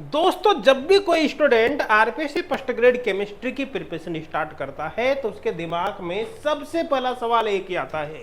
दोस्तों जब भी कोई student RPSC first grade chemistry की प्रिपरेशन स्टार्ट करता है तो उसके दिमाग में सबसे पहला सवाल एक ही आता है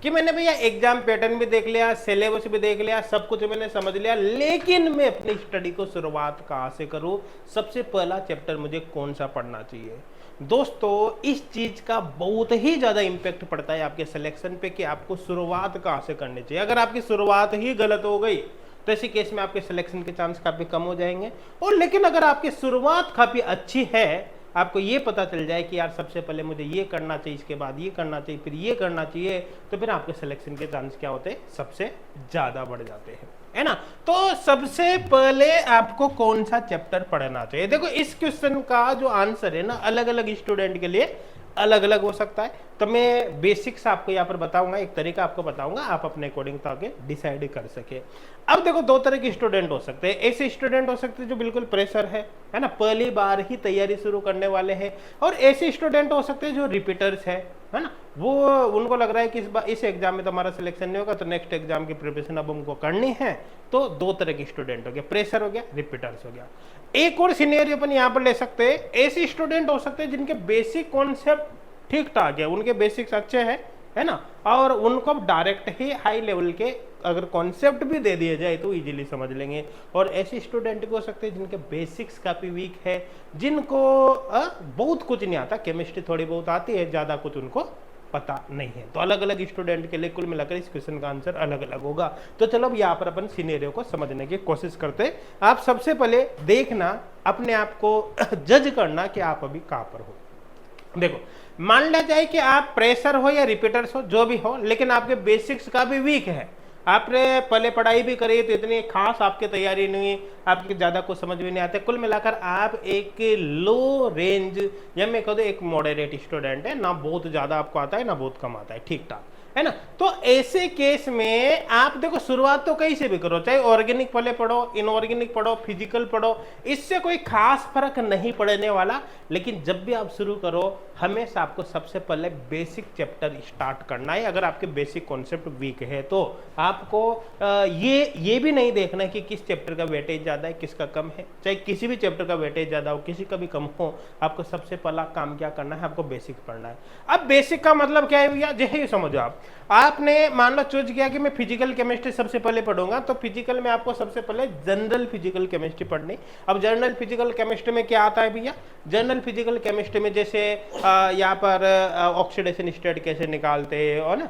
कि मैंने भैया एग्जाम पैटर्न भी देख लिया, सिलेबस भी देख लिया, सब कुछ मैंने समझ लिया, लेकिन मैं अपनी स्टडी को शुरुआत कहाँ से करूँ, सबसे पहला चैप्टर मुझे कौन सा पढ़ना चाहिए। दोस्तों इस चीज का बहुत ही ज्यादा इंपैक्ट पड़ता है आपके सिलेक्शन पे कि आपको शुरुआत कहाँ से करनी चाहिए। अगर आपकी शुरुआत ही गलत हो गई तो ऐसे केस में आपके सिलेक्शन के चांस काफी कम हो जाएंगे। और लेकिन अगर आपकी शुरुआत काफी अच्छी है, आपको ये पता चल जाए कि यार सबसे पहले मुझे ये करना चाहिए, इसके बाद ये करना चाहिए, फिर ये करना चाहिए, तो फिर आपके सिलेक्शन के चांस क्या होते हैं, सबसे ज्यादा बढ़ जाते हैं, है ना। तो सबसे पहले आपको कौन सा चैप्टर पढ़ना चाहिए। देखो इस क्वेश्चन का जो आंसर है ना, अलग अलग स्टूडेंट के लिए अलग अलग हो सकता है। तो मैं बेसिक्स आपको यहाँ पर बताऊंगा, एक तरीका आपको बताऊंगा, आप अपने अकॉर्डिंग ताकि डिसाइड कर सके। अब देखो दो तरह के स्टूडेंट हो सकते हैं। ऐसे स्टूडेंट हो सकते हैं जो बिल्कुल प्रेशर है ना, पहली बार ही तैयारी शुरू करने वाले हैं। और ऐसे स्टूडेंट हो सकते हैं जो रिपीटर्स है ना, वो उनको लग रहा है कि इस एग्जाम में तो हमारा सिलेक्शन नहीं होगा, तो नेक्स्ट एग्जाम की प्रिपरेशन अब हमको करनी है। तो दो तरह के स्टूडेंट हो गया, प्रेशर हो गया, रिपीटर्स हो गया। एक और सिनेरियो अपन यहाँ पर ले सकते हैं, ऐसे स्टूडेंट हो सकते हैं जिनके बेसिक कॉन्सेप्ट ठीक ठाक है, उनके बेसिक्स अच्छे हैं, है ना, और उनको डायरेक्ट ही हाई लेवल के अगर कॉन्सेप्ट भी दे दिए जाए तो इजीली समझ लेंगे। और ऐसे स्टूडेंट हो सकते हैं जिनके बेसिक्स काफी वीक है, जिनको बहुत कुछ नहीं आता, केमिस्ट्री थोड़ी बहुत आती है, ज्यादा कुछ उनको पता नहीं है। तो अलग अलग स्टूडेंट के लिए कुल मिलाकर इस क्वेश्चन का आंसर अलग अलग होगा। तो चलो अब यहाँ पर अपन सिनेरियो को समझने की कोशिश करते हैं। आप सबसे पहले देखना, अपने आप को जज करना कि आप अभी कहाँ पर हो। देखो मान लिया जाए कि आप प्रेशर हो या रिपीटर्स हो, जो भी हो, लेकिन आपके बेसिक्स का भी वीक है, आपने पहले पढ़ाई भी करी तो इतनी खास आपकी तैयारी नहीं हुई, आपके ज़्यादा कुछ समझ में नहीं आता, कुल मिलाकर आप एक लो रेंज या मैं कह दूँ एक मॉडरेट स्टूडेंट है, ना बहुत ज़्यादा आपको आता है ना बहुत कम आता है, ठीक ठाक, है ना। तो ऐसे केस में आप देखो शुरुआत तो कहीं से भी करो, चाहे ऑर्गेनिक पहले पढ़ो, इनऑर्गेनिक पढ़ो, फिजिकल पढ़ो, इससे कोई खास फर्क नहीं पड़ने वाला। लेकिन जब भी आप शुरू करो हमेशा आपको सबसे पहले बेसिक चैप्टर स्टार्ट करना है। अगर आपके बेसिक कॉन्सेप्ट वीक है तो आपको ये भी नहीं देखना कि किस चैप्टर का वेटेज ज़्यादा है किसका कम है, चाहे किसी भी चैप्टर का वेटेज ज़्यादा हो किसी का भी कम हो, आपको सबसे पहला काम क्या करना है, आपको बेसिक पढ़ना है। अब बेसिक का मतलब क्या है भैया, जैसे समझो आपने मान लो चूज किया कि मैं फिजिकल केमिस्ट्री सबसे पहले पढ़ूंगा, तो फिजिकल में आपको सबसे पहले जनरल फिजिकल केमिस्ट्री पढ़नी। अब जनरल फिजिकल केमिस्ट्री में क्या आता है भैया, जनरल फिजिकल केमिस्ट्री में जैसे यहाँ पर ऑक्सीडेशन स्टेट कैसे निकालते हैं, और ना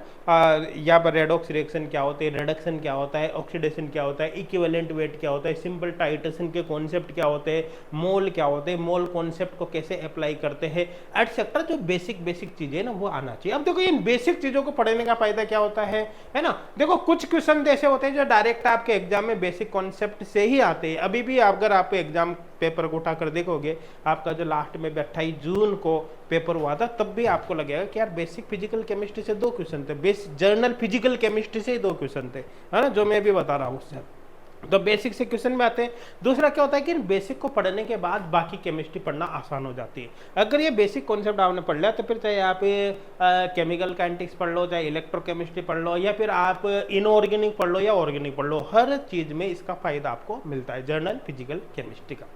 यहाँ पर रेडॉक्स रिएक्शन क्या होते हैं, रिडक्शन क्या होता है, ऑक्सीडेशन क्या होता है, इक्विवेलेंट वेट क्या होता है, सिंपल टाइट्रेशन के कॉन्सेप्ट क्या होते हैं, मोल क्या होते हैं, मोल कॉन्सेप्ट को कैसे अप्लाई करते हैं, एटसेट्रा, जो बेसिक चीजें ना वो आना चाहिए। अब देखो इन बेसिक चीजों को पढ़ने का फायदा क्या होता है ना। देखो कुछ क्वेश्चन ऐसे होते हैं जो डायरेक्ट आपके एग्जाम में बेसिक कॉन्सेप्ट से ही आते हैं। अभी भी अगर आप एग्जाम पेपर को उठाकर देखोगे, आपका जो लास्ट में 28 जून को पेपर हुआ था, तब भी आपको लगेगा कि यार बेसिक फिजिकल केमिस्ट्री से 2 क्वेश्चन थे, बेसिक जर्नल फिजिकल केमिस्ट्री से ही 2 क्वेश्चन थे, है ना, जो मैं भी बता रहा हूँ उससे। तो बेसिक से क्वेश्चन में आते हैं। दूसरा क्या होता है कि बेसिक को पढ़ने के बाद बाकी केमिस्ट्री पढ़ना आसान हो जाती है। अगर ये बेसिक कॉन्सेप्ट आपने पढ़ लिया तो फिर चाहे आप केमिकल काइनेटिक्स पढ़ लो, चाहे इलेक्ट्रोकेमिस्ट्री पढ़ लो, या फिर आप इनऑर्गेनिक पढ़ लो या ऑर्गेनिक पढ़ लो, हर चीज में इसका फायदा आपको मिलता है जर्नल फिजिकल केमिस्ट्री का।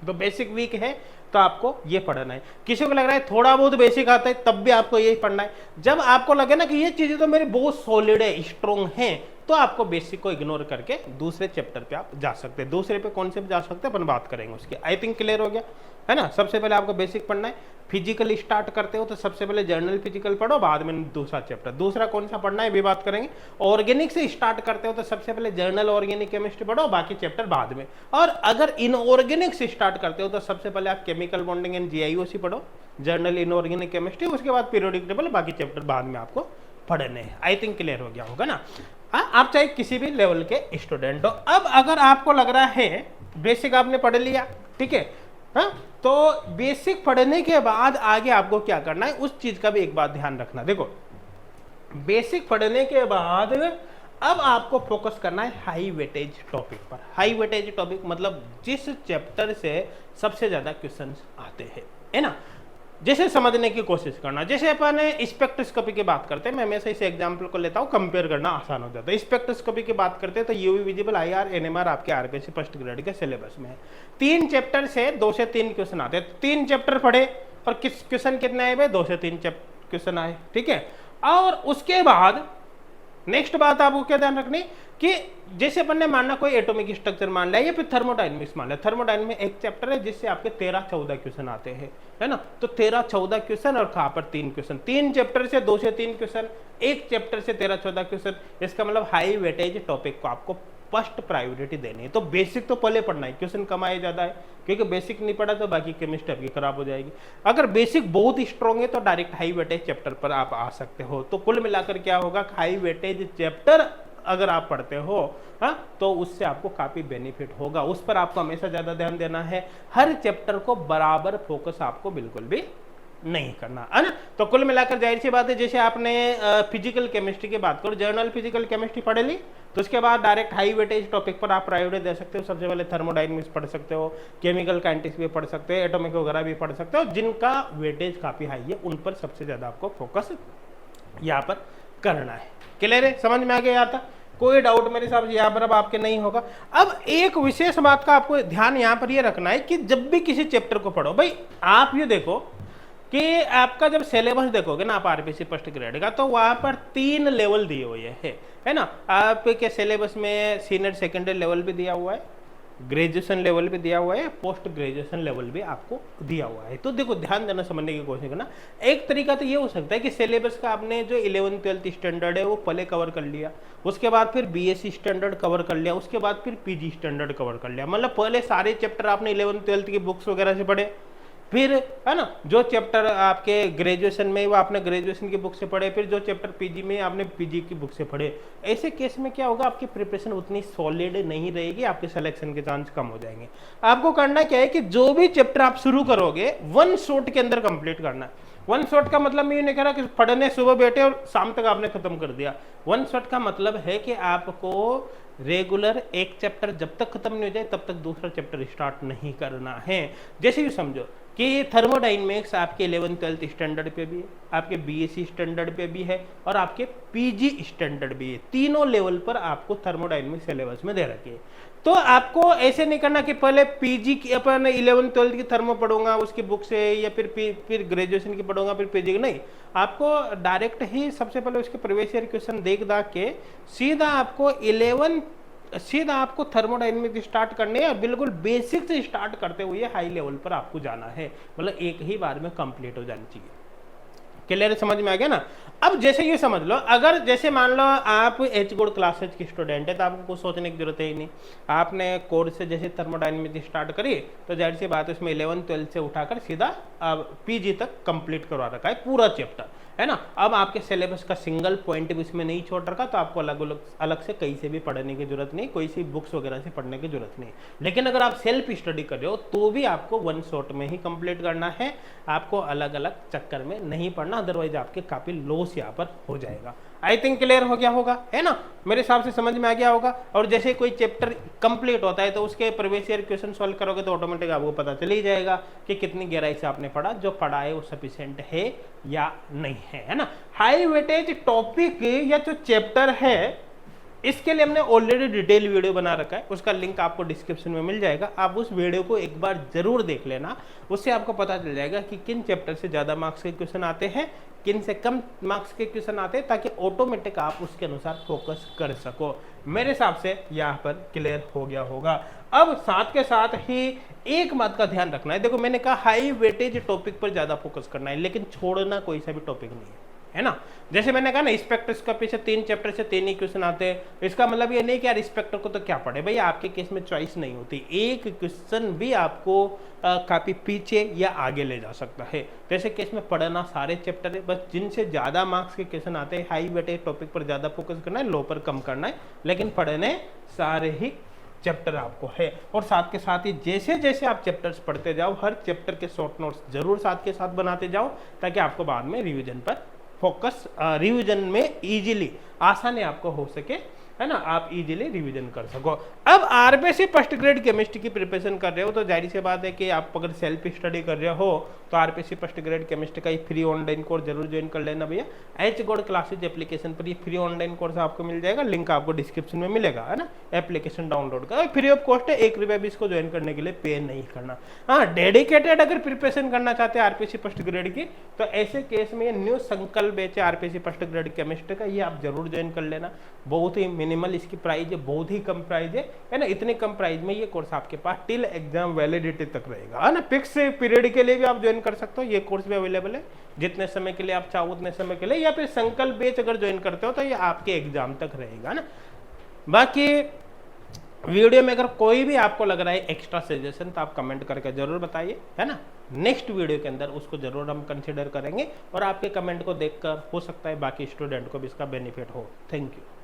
तो बेसिक वीक है तो आपको ये पढ़ना है। किसी को लग रहा है थोड़ा बहुत बेसिक आता है तब भी आपको यही पढ़ना है। जब आपको लगे ना कि ये चीजें तो मेरी बहुत सॉलिड है, स्ट्रॉन्ग है, तो आपको बेसिक को इग्नोर करके दूसरे चैप्टर पे आप जा सकते हैं, दूसरे पे कॉन्सेप्ट जा सकते हैं, अपन बात करेंगे उसकी। आई थिंक क्लियर हो गया है ना। सबसे पहले आपको बेसिक पढ़ना है। फिजिकल स्टार्ट करते हो तो सबसे पहले जर्नल फिजिकल पढ़ो, बाद में दूसरा चैप्टर। दूसरा कौन सा पढ़ना है भी बात करेंगे। ऑर्गेनिक से स्टार्ट करते हो तो सबसे पहले जर्नल ऑर्गेनिक केमिस्ट्री पढ़ो, बाकी चैप्टर बाद में। और अगर इनऑर्गेनिक से स्टार्ट करते हो तो सबसे पहले आप केमिकल बॉन्डिंग एंड जीआईओसी पढ़ो, जर्नल इनऑर्गेनिक केमिस्ट्री, उसके बाद पीरियोडिक टेबल, बाकी चैप्टर बाद में आपको पढ़ने हैं। आई थिंक क्लियर हो गया होगा ना। आप चाहे किसी भी लेवल के स्टूडेंट हो। अब अगर आपको लग रहा है बेसिक आपने पढ़ लिया, ठीक है, हाँ, तो बेसिक पढ़ने के बाद आगे आपको क्या करना है उस चीज का भी एक बात ध्यान रखना। देखो बेसिक पढ़ने के बाद अब आपको फोकस करना है हाई वेटेज टॉपिक पर। हाई वेटेज टॉपिक मतलब जिस चैप्टर से सबसे ज्यादा क्वेश्चंस आते हैं, है ना। जैसे समझने की कोशिश करना, जैसे अपन स्पेक्ट्रोस्कोपी की बात करते हैं, मैं हमेशा इस एग्जांपल को लेता हूँ, कंपेयर करना आसान हो जाता है। स्पेक्ट्रोस्कोपी की बात करते हैं तो यूवी विजिबल, आईआर, एनएमआर आपके आरपीसी फर्स्ट ग्रेड के सिलेबस में है। 3 चैप्टर से 2 से 3 क्वेश्चन आते हैं। 3 चैप्टर पढ़े और किस क्वेश्चन कितने आए भाई? 2 से 3 क्वेश्चन आए, ठीक है। और उसके बाद नेक्स्ट बात आपको क्या ध्यान रखनी कि जैसे अपन ने मानना कोई एटॉमिक स्ट्रक्चर मान लिया या फिर थर्मोडायनेमिक्स मान लिया। थर्मोडायनेमिक्स में एक चैप्टर है जिससे आपके 13-14 क्वेश्चन आते हैं, है ना। तो 13-14 क्वेश्चन और कहां पर 3 क्वेश्चन, 3 चैप्टर से 2 से 3 क्वेश्चन, एक चैप्टर से 13-14 क्वेश्चन। इसका मतलब हाई वेटेज टॉपिक को आपको फर्स्ट प्रायोरिटी देनी है। तो बेसिक तो पहले पढ़ना है, क्वेश्चन कम आए ज्यादा है, क्योंकि बेसिक नहीं पढ़ा तो बाकी केमिस्ट्री आपकी खराब हो जाएगी। अगर बेसिक बहुत स्ट्रॉन्ग है तो डायरेक्ट हाई वेटेज चैप्टर पर आप आ सकते हो। तो कुल मिलाकर क्या होगा, हाई वेटेज चैप्टर अगर आप पढ़ते हो, हाँ, तो उससे आपको काफी बेनिफिट होगा। उस पर आपको हमेशा ज्यादा ध्यान देना है। हर चैप्टर को बराबर फोकस आपको बिल्कुल भी नहीं करना, है ना। तो कुल मिलाकर जाहिर सी बात है, जैसे आपने फिजिकल केमिस्ट्री की बात करो, जर्नल फिजिकल केमिस्ट्री पढ़े ली, तो उसके बाद डायरेक्ट हाई वेटेज टॉपिक पर आप प्रायोरिटी दे सकते हो। सबसे पहले थर्मोडायनेमिक्स पढ़ सकते हो, केमिकल काइनेटिक्स भी पढ़ सकते हो, एटॉमिक वगैरह भी पढ़ सकते हो, जिनका वेटेज काफी हाई है, उन पर सबसे ज्यादा आपको फोकस यहाँ पर करना है। क्लियर है, समझ में आ गया यहाँ तक? कोई डाउट मेरे हिसाब से यहाँ पर अब आपके नहीं होगा। अब एक विशेष बात का आपको ध्यान यहाँ पर ये रखना है कि जब भी किसी चैप्टर को पढ़ो भाई, आप ये देखो कि आपका जब सिलेबस देखोगे ना आप आरपीसी फर्स्ट ग्रेड का, तो वहां पर 3 लेवल दिए हुए है ना। आपके सिलेबस में सीनियर सेकेंडरी लेवल भी दिया हुआ है, ग्रेजुएशन लेवल भी दिया हुआ है, पोस्ट ग्रेजुएशन लेवल भी आपको दिया हुआ है। तो देखो ध्यान देना, समझने की कोशिश करना। एक तरीका तो ये हो सकता है कि सिलेबस का आपने जो 11th-12th स्टैंडर्ड है वो पहले कवर कर लिया, उसके बाद फिर बीएससी स्टैंडर्ड कवर कर लिया, उसके बाद फिर पीजी स्टैंडर्ड कवर कर लिया। मतलब पहले सारे चैप्टर आपने 11th-12th की बुक्स वगैरह से पढ़े, फिर है ना जो चैप्टर आपके ग्रेजुएशन में वो आपने ग्रेजुएशन की बुक से पढ़े, फिर जो चैप्टर पीजी में आपने पीजी की बुक से पढ़े। ऐसे केस में क्या होगा, आपकी प्रिपरेशन उतनी सॉलिड नहीं रहेगी, आपके सिलेक्शन के चांस कम हो जाएंगे। आपको करना क्या है कि जो भी चैप्टर आप शुरू करोगे 1 शॉट के अंदर कंप्लीट करना है। 1 शॉट का मतलब मैं ये नहीं कह रहा कि पढ़ने सुबह बैठे और शाम तक आपने खत्म कर दिया। 1 शॉट का मतलब है कि आपको रेगुलर एक चैप्टर जब तक खत्म नहीं हो जाए तब तक दूसरा चैप्टर स्टार्ट नहीं करना है। जैसे भी समझो कि थर्मोडायनेमिक्स आपके 11th-12th स्टैंडर्ड पे भी है, आपके बीएससी स्टैंडर्ड पे भी है और आपके पीजी स्टैंडर्ड भी है। तीनों लेवल पर आपको थर्मोडायनेमिक्स सिलेबस में दे रखी है। तो आपको ऐसे नहीं करना कि पहले पीजी की अपन 11th-12th की थर्मो पढ़ूंगा उसकी बुक से, या फिर ग्रेजुएशन की पढ़ूंगा फिर पीजी की, नहीं। आपको डायरेक्ट ही सबसे पहले उसके प्रीवियस ईयर क्वेश्चन देख दाख के सीधा आपको थर्मोडायनेमिक्स स्टार्ट करने हैं और बिल्कुल बेसिक से स्टार्ट करते हुए हाई लेवल पर आपको जाना है। मतलब एक ही बार में कंप्लीट हो जानी चाहिए। क्लियर समझ में आ गया ना। अब जैसे ये समझ लो, अगर जैसे मान लो आप एच गोल्ड क्लासेज की स्टूडेंट है तो आपको कुछ सोचने की जरूरत है ही नहीं। आपने कोर्स से जैसे थर्मोडायनेमिक्स स्टार्ट करी तो जाहिर सी बात है उसमें 11th-12th से उठाकर सीधा पीजी तक कंप्लीट करवा रखा है पूरा चैप्टर, है ना। अब आपके सिलेबस का सिंगल पॉइंट भी इसमें नहीं छोड़ रखा, तो आपको अलग से कहीं से भी पढ़ने की जरूरत नहीं, कोई सी बुक्स वगैरह से पढ़ने की जरूरत नहीं। लेकिन अगर आप सेल्फ स्टडी कर रहे हो तो भी आपको 1 शॉट में ही कंप्लीट करना है, आपको अलग अलग चक्कर में नहीं पढ़ना, अदरवाइज आपके काफी लॉस यहाँ पर हो जाएगा। आई थिंक क्लियर हो गया होगा, है ना। मेरे हिसाब से समझ में आ गया होगा। और जैसे कोई चैप्टर कंप्लीट होता है तो उसके प्रीवियस ईयर क्वेश्चन सॉल्व करोगे तो ऑटोमेटिक आपको पता चल ही जाएगा कि कितनी गहराई से आपने पढ़ा, जो पढ़ा है वो सफिशिएंट है या नहीं है ना। हाई वेटेज टॉपिक या जो चैप्टर है इसके लिए हमने ऑलरेडी डिटेल वीडियो बना रखा है, उसका लिंक आपको डिस्क्रिप्शन में मिल जाएगा। आप उस वीडियो को एक बार जरूर देख लेना, उससे आपको पता चल जाएगा कि किन चैप्टर से ज्यादा मार्क्स के क्वेश्चन आते हैं, किन से कम मार्क्स के क्वेश्चन आते हैं, ताकि ऑटोमेटिक आप उसके अनुसार फोकस कर सको। मेरे हिसाब से यहाँ पर क्लियर हो गया होगा। अब साथ के साथ ही एक बात का ध्यान रखना है, देखो मैंने कहा हाई वेटेज टॉपिक पर ज्यादा फोकस करना है, लेकिन छोड़ना कोई सा भी टॉपिक नहीं है ना। जैसे मैंने कहा ना स्पेक्ट्रोस्कोपी से 3 चैप्टर से 3 ही क्वेश्चन आते हैं, इसका मतलब ये नहीं कि यार स्पेक्ट्रो को तो क्या पढ़े, भाई आपके केस में चॉइस नहीं होती, एक क्वेश्चन भी आपको काफी पीछे या आगे ले जा सकता है। तो ऐसे केस में पढ़ना सारे चैप्टर है, बस जिनसे ज्यादा मार्क्स के क्वेश्चन आते हैं हाई वेटेज टॉपिक पर ज्यादा फोकस करना है, लो पर कम करना है, लेकिन पढ़ने सारे ही चैप्टर आपको है। और साथ के साथ ही जैसे जैसे आप चैप्टर्स पढ़ते जाओ, हर चैप्टर के शॉर्ट नोट्स जरूर साथ के साथ बनाते जाओ, ताकि आपको बाद में रिवीजन पर फोकस रिवीजन में इजीली आसानी आपको हो सके है ना, आप इजीली रिवीजन कर सको। अब आरपीसी फर्स्ट ग्रेड केमिस्ट्री की प्रिपरेशन कर रहे हो तो जाहिर सी बात है कि आप अगर सेल्फ स्टडी कर रहे हो तो आरपीसी फर्स्ट ग्रेड केमिस्ट्री का फ्री ऑनलाइन कोर्स जरूर ज्वाइन कर लेना भैया। एच गॉड क्लासेज एप्लीकेशन पर ये फ्री ऑनलाइन कोर्स आपको मिल जाएगा, लिंक आपको डिस्क्रिप्शन में मिलेगा, है ना। एप्लीकेशन डाउनलोड का फ्री ऑफ कॉस्ट है, 1 रुपया भी इसको ज्वाइन करने के लिए पे नहीं करना। हाँ, डेडिकेटेड अगर प्रिपरेशन करना चाहते हैं आरपीसी फर्स्ट ग्रेड की तो ऐसे केस में ये न्यू संकल्प बैच है आरपीसी फर्स्ट ग्रेड केमिस्ट्री का, ये आप जरूर ज्वाइन कर लेना। बहुत ही मिनिमल इसकी प्राइस है, बहुत ही कम प्राइस है ना। इतने कम प्राइस में ये कोर्स आपके पास टिल एग्जाम वैलिडिटी तक रहेगा, है ना। फिक्स पीरियड के लिए भी आप ज्वाइन कर सकते हो, ये कोर्स भी अवेलेबल है जितने समय के लिए आप चाहो उतने समय के लिए, या फिर संकल्प बैच अगर ज्वाइन करते हो तो ये आपके एग्जाम तक रहेगा ना। बाकी वीडियो में अगर कोई भी आपको लग रहा है एक्स्ट्रा सजेशन तो आप कमेंट करके जरूर बताइए, है ना। नेक्स्ट वीडियो के अंदर उसको जरूर हम कंसिडर करेंगे और आपके कमेंट को देखकर हो सकता है बाकी स्टूडेंट को भी इसका बेनिफिट हो। Thank you.